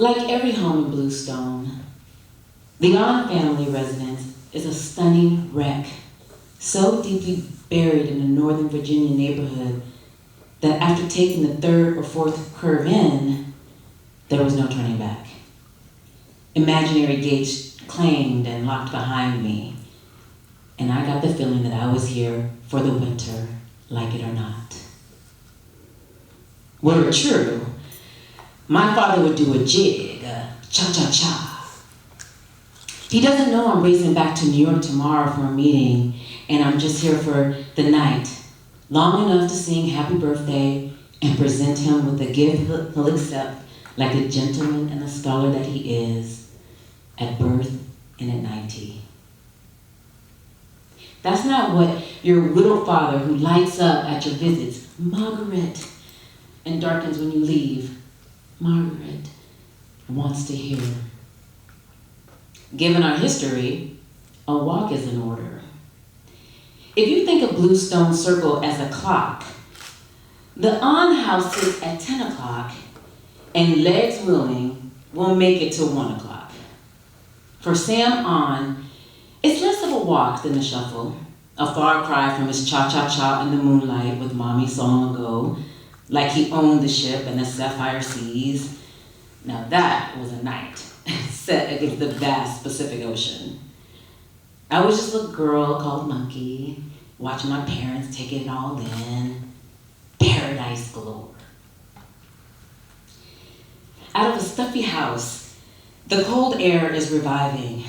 Like every home in Bluestone, the On family residence is a stunning wreck, so deeply buried in a Northern Virginia neighborhood that after taking the third or fourth curve in, there was no turning back. Imaginary gates claimed and locked behind me, and I got the feeling that I was here for the winter, like it or not. Were it true, my father would do a jig, a cha-cha-cha. He doesn't know I'm racing back to New York tomorrow for a meeting, and I'm just here for the night, long enough to sing happy birthday and present him with a gift he'll accept like the gentleman and the scholar that he is, at birth and at 90. That's not what your widowed father who lights up at your visits, Margaret, and darkens when you leave, Margaret, wants to hear. Given our history, a walk is in order. If you think of Bluestone Circle as a clock, the On house sits at 10 o'clock, and legs willing, will make it to 1 o'clock. For Sam On, it's less of a walk than a shuffle, a far cry from his cha-cha-cha in the moonlight with mommy so long ago, like he owned the ship and the sapphire seas. Now that was a night, set against the vast Pacific Ocean. I was just a girl called Monkey, watching my parents take it all in. Paradise galore. Out of a stuffy house, the cold air is reviving.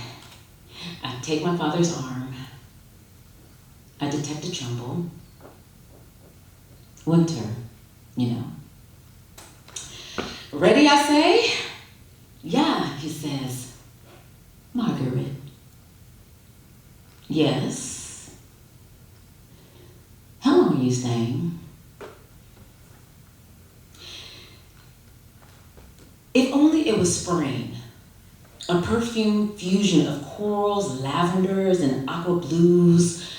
I take my father's arm. I detect a tremble. Winter, you know. Ready, I say? Yeah, he says. Margaret. Yes. How long are you staying? If only it was spring, a perfume fusion of corals, lavenders, and aqua blues,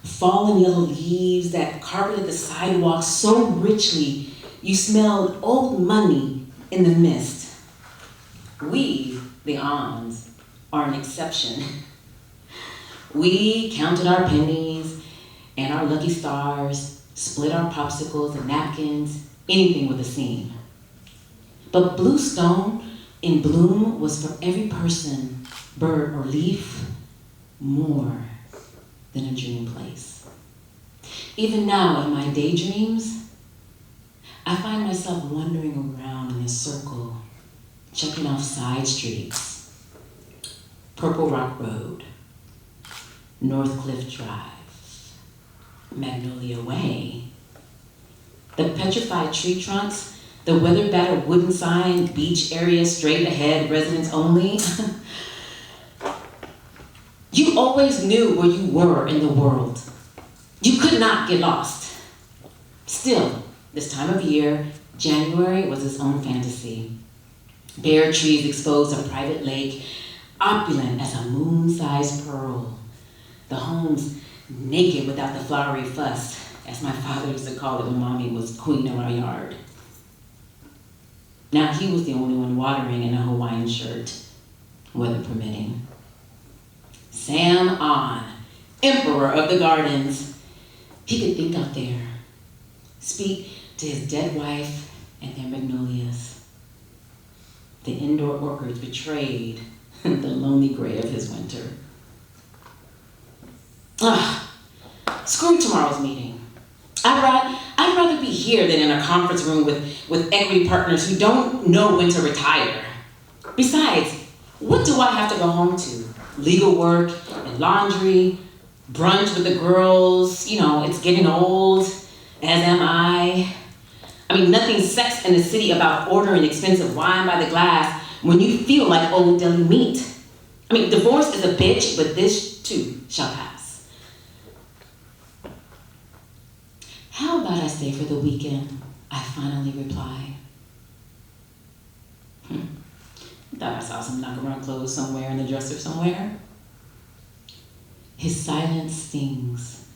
fallen yellow leaves that carpeted the sidewalks so richly you smelled old money in the mist. We, the Ons, are an exception. We counted our pennies and our lucky stars, split our popsicles and napkins, anything with a seam. But Bluestone in bloom was for every person, bird or leaf, more than a dream place. Even now in my daydreams, I find myself wandering around in a circle, checking off side streets, Purple Rock Road, North Cliff Drive, Magnolia Way, the petrified tree trunks, the weather-battered wooden sign, beach area, straight ahead, residents only. You always knew where you were in the world. You could not get lost. Still, this time of year, January was its own fantasy. Bare trees exposed a private lake, opulent as a moon-sized pearl. The homes naked without the flowery fuss, as my father used to call it when mommy was queen of our yard. Now he was the only one watering in a Hawaiian shirt, weather permitting. Sam On, emperor of the gardens. He could think out there, speak to his dead wife and their magnolias. The indoor orchids betrayed the lonely gray of his winter. Screw tomorrow's meeting. I'd rather be here than in a conference room with equity partners who don't know when to retire. Besides, what do I have to go home to? Legal work and laundry, brunch with the girls, it's getting old, as am I. Nothing sex in the city about ordering expensive wine by the glass when you feel like old deli meat. Divorce is a bitch, but this too shall pass. How about I stay for the weekend? I finally reply. Thought I saw some knock-around clothes somewhere in the dresser somewhere. His silence stings.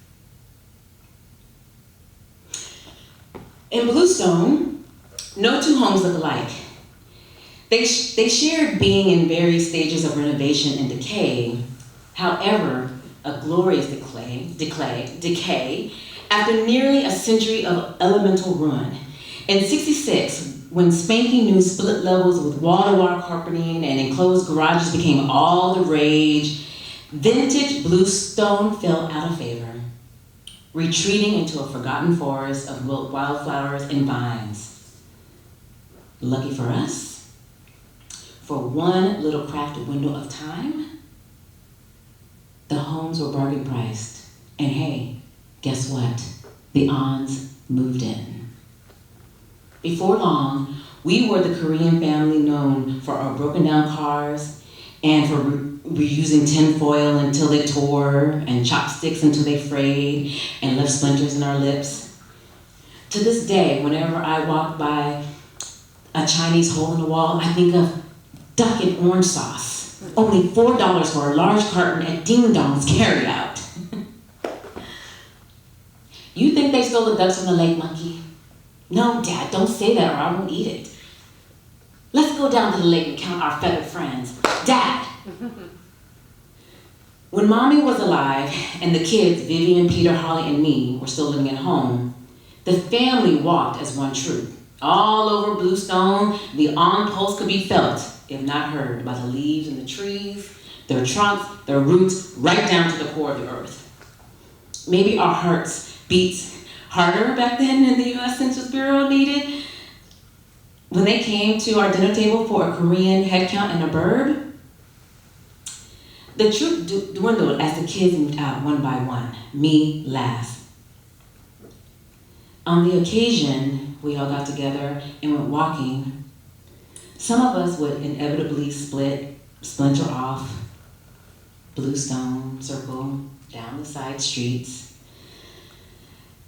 In Bluestone, no two homes look alike. They shared being in various stages of renovation and decay. However, a glorious decay after nearly a century of elemental ruin. In '66, when spanking new split levels with wall-to-wall carpeting and enclosed garages became all the rage, vintage bluestone fell out of favor, retreating into a forgotten forest of wildflowers and vines. Lucky for us, for one little crafted window of time, the homes were bargain priced. And hey, guess what? The Ons moved in. Before long, we were the Korean family known for our broken down cars and for reusing tin foil until they tore and chopsticks until they frayed and left splinters in our lips. To this day, whenever I walk by a Chinese hole in the wall, I think of duck and orange sauce. Only $4 for a large carton at Ding Dong's carryout. You think they stole the ducks from the lake, monkey? No, Dad, don't say that or I won't eat it. Let's go down to the lake and count our feathered friends. Dad! When Mommy was alive and the kids, Vivian, Peter, Holly, and me, were still living at home, the family walked as one troop. All over Bluestone, the on-pulse could be felt, if not heard, by the leaves in the trees, their trunks, their roots, right down to the core of the earth. Maybe our hearts beat harder back then than the U.S. Census Bureau needed. When they came to our dinner table for a Korean head count and a bird, the troop dwindled as the kids moved out one by one, me last. On the occasion, we all got together and went walking. Some of us would inevitably splinter off, Bluestone, circle, down the side streets.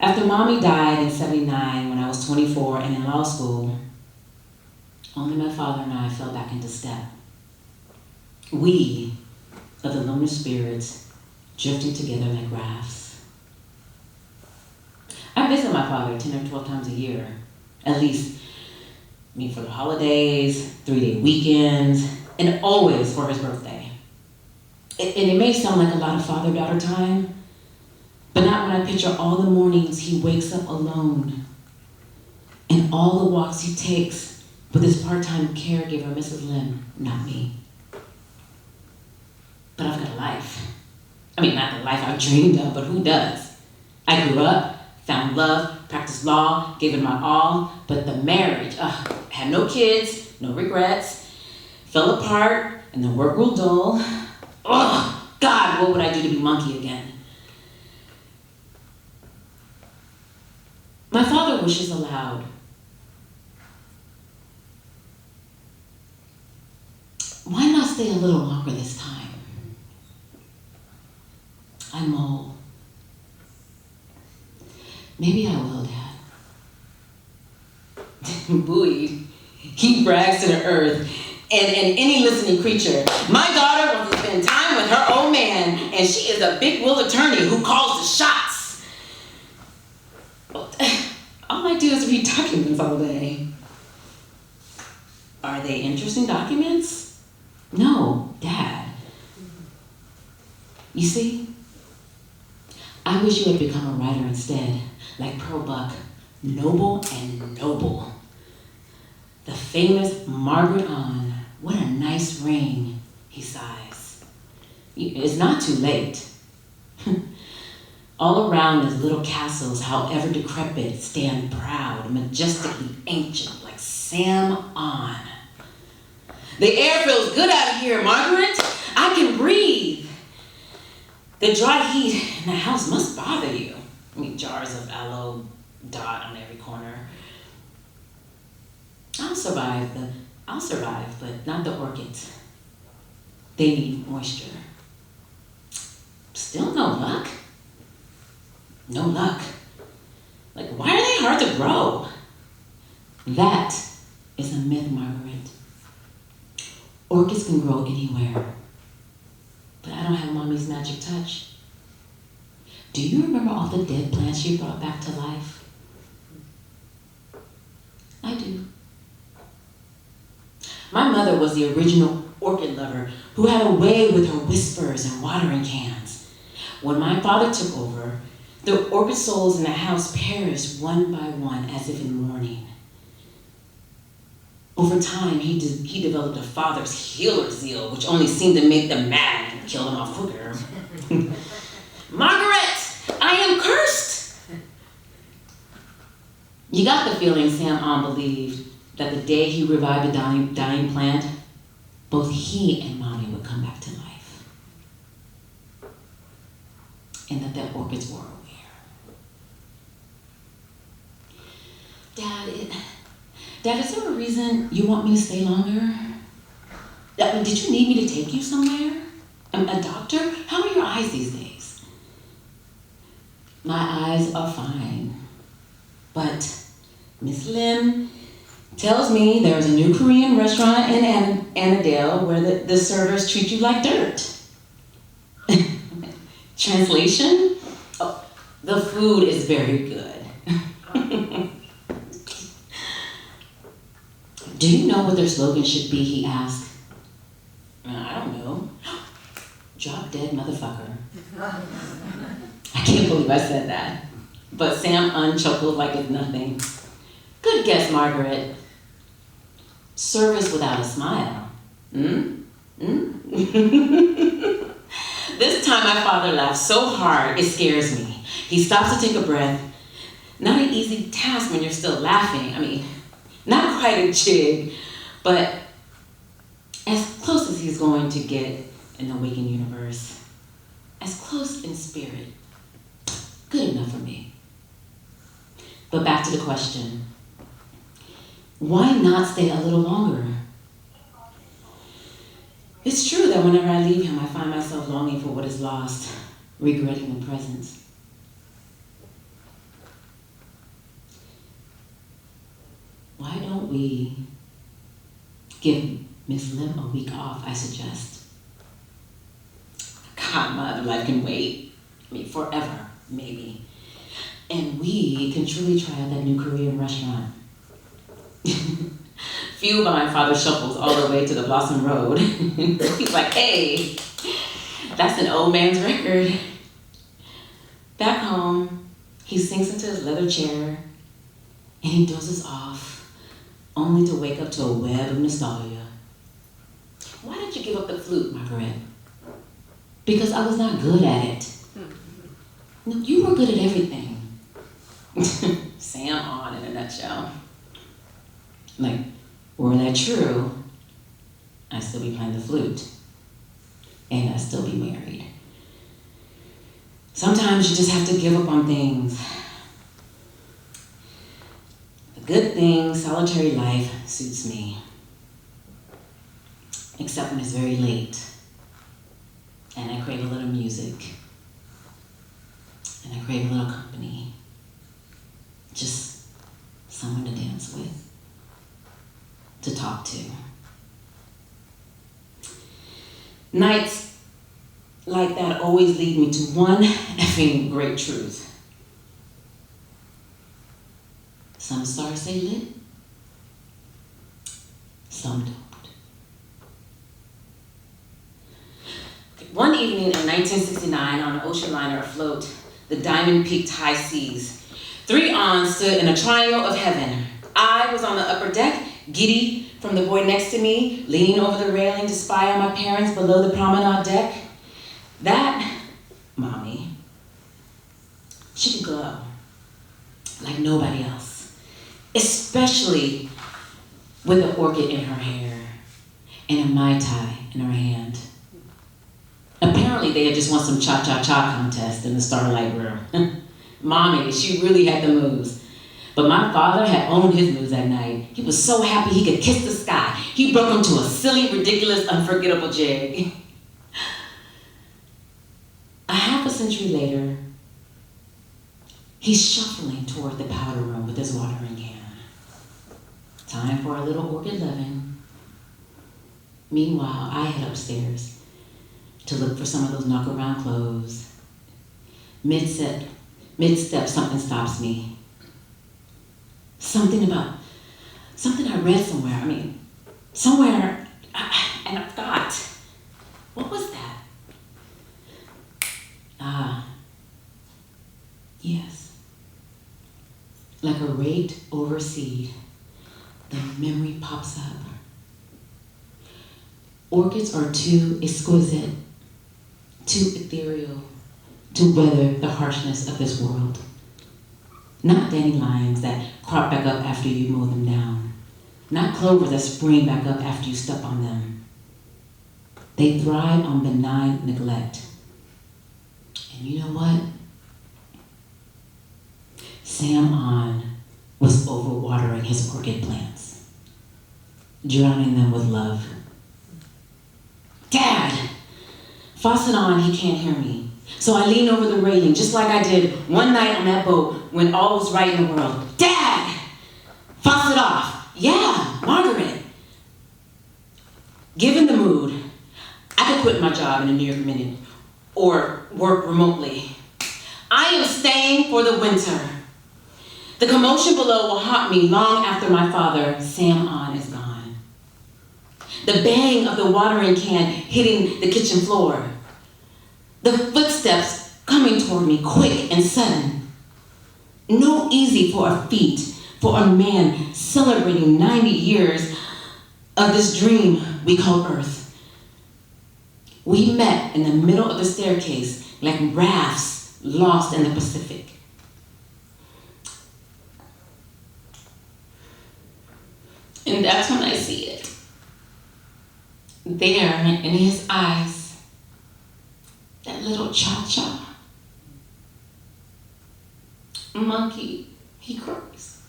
After Mommy died in '79 when I was 24 and in law school, only my father and I fell back into step. We, of the lunar spirits, drifting together like rafts. I visit my father 10 or 12 times a year, at least for the holidays, 3-day weekends, and always for his birthday. And it may sound like a lot of father-daughter time, but not when I picture all the mornings he wakes up alone and all the walks he takes with his part-time caregiver, Mrs. Lim, not me. But I've got a life. Not the life I've dreamed of, but who does? I grew up, found love, practiced law, gave it my all, but the marriage, had no kids, no regrets, fell apart, and the work grew dull. God, what would I do to be monkey again? My father wishes aloud. Why not stay a little longer this time? I mull. Maybe I will, Dad. Buoyed, he brags to the earth and any listening creature. My daughter wants to spend time with her old man, and she is a big will attorney who calls the shots. All I do is read documents all day. Are they interesting documents? No, Dad. You see, I wish you had become a writer instead, like Pearl Buck, noble and noble. The famous Margaret on, what a nice ring, he sighs. It's not too late. All around his little castles, however decrepit, stand proud, majestically ancient, like Sam On. The air feels good out here, Margaret. I can breathe. The dry heat in the house must bother you. Jars of aloe dot on every corner. I'll survive, but not the orchids. They need moisture. Still no luck? No luck. Why are they hard to grow? That is a myth, Margaret. Orchids can grow anywhere, but I don't have Mommy's magic touch. Do you remember all the dead plants she brought back to life? I do. My mother was the original orchid lover who had a way with her whispers and watering cans. When my father took over, the orchid souls in the house perished one by one as if in mourning. Over time, he developed a father's healer zeal, which only seemed to make them mad and kill them off quicker. Margaret, I am cursed! You got the feeling Sam believed that the day he revived a dying plant, both he and Mommy would come back to life. And that the orchids were aware. Dad, is there a reason you want me to stay longer? Did you need me to take you somewhere? A doctor? How are your eyes these days? My eyes are fine, but Miss Lim tells me there's a new Korean restaurant in Annandale where the servers treat you like dirt. Translation? Oh, the food is very good. Do you know what their slogan should be, he asked. I don't know. Drop dead motherfucker. I can't believe I said that. But Sam unchuckled like it's nothing. Good guess, Margaret. Service without a smile. This time my father laughed so hard it scares me. He stops to take a breath. Not an easy task when you're still laughing. I mean, not quite a jig, but as close as he's going to get in the waking universe. As close in spirit. Good enough for me. But back to the question. Why not stay a little longer? It's true that whenever I leave him, I find myself longing for what is lost, regretting the present. Why don't we give Miss Lim a week off, I suggest. God, my other life can wait. I mean, forever, maybe. And we can truly try out that new Korean restaurant. Fueled by my father's shuffles all the way to the Blossom Road. He's like, hey, that's an old man's record. Back home, he sinks into his leather chair and he dozes off, only to wake up to a web of nostalgia. Why did you give up the flute, Margaret? Because I was not good at it. No, you were good at everything. Sam on in a nutshell. Like, were that true, I'd still be playing the flute. And I'd still be married. Sometimes you just have to give up on things. The good thing, solitary life suits me. Except when it's very late. And I crave a little music. And I crave a little company. Just someone to dance with. To talk to. Nights like that always lead me to one effing great truth. Some stars stay lit, some don't. One evening in 1969 on an ocean liner afloat, the diamond-peaked high seas, 3 aunts stood in a triangle of heaven. I was on the upper deck, giddy from the boy next to me, leaning over the railing to spy on my parents below the promenade deck. That mommy, she could glow like nobody else, especially with the orchid in her hair and a Mai Tai in her hand. Apparently they had just won some cha-cha-cha contest in the Starlight Room. Mommy, she really had the moves. But my father had owned his moves that night. He was so happy he could kiss the sky. He broke into a silly, ridiculous, unforgettable jig. A half a century later, he's shuffling toward the powder room with his watering can. Time for a little orchid loving. Meanwhile, I head upstairs to look for some of those knock-around clothes. Mid-step, something stops me. Something I read somewhere. I mean, somewhere, and I forgot. What was that? Yes. Like a raked over seed, the memory pops up. Orchids are too exquisite, too ethereal to weather the harshness of this world. Not dandelions that crop back up after you mow them down. Not clovers that spring back up after you step on them. They thrive on benign neglect. And you know what? Sam On was overwatering his orchid plants, drowning them with love. Dad! Faucet on, he can't hear me. So I lean over the railing, just like I did one night on that boat when all was right in the world. Dad! Faucet off. Yeah, Margaret. Given the mood, I could quit my job in a New York minute or work remotely. I am staying for the winter. The commotion below will haunt me long after my father, Sam On, is gone. The bang of the watering can hitting the kitchen floor. The footsteps coming toward me, quick and sudden. No easy for a feat, for a man celebrating 90 years of this dream we call Earth. We met in the middle of the staircase like rafts lost in the Pacific. And that's when I see it. There in his eyes, that little cha-cha. Monkey, he croaks.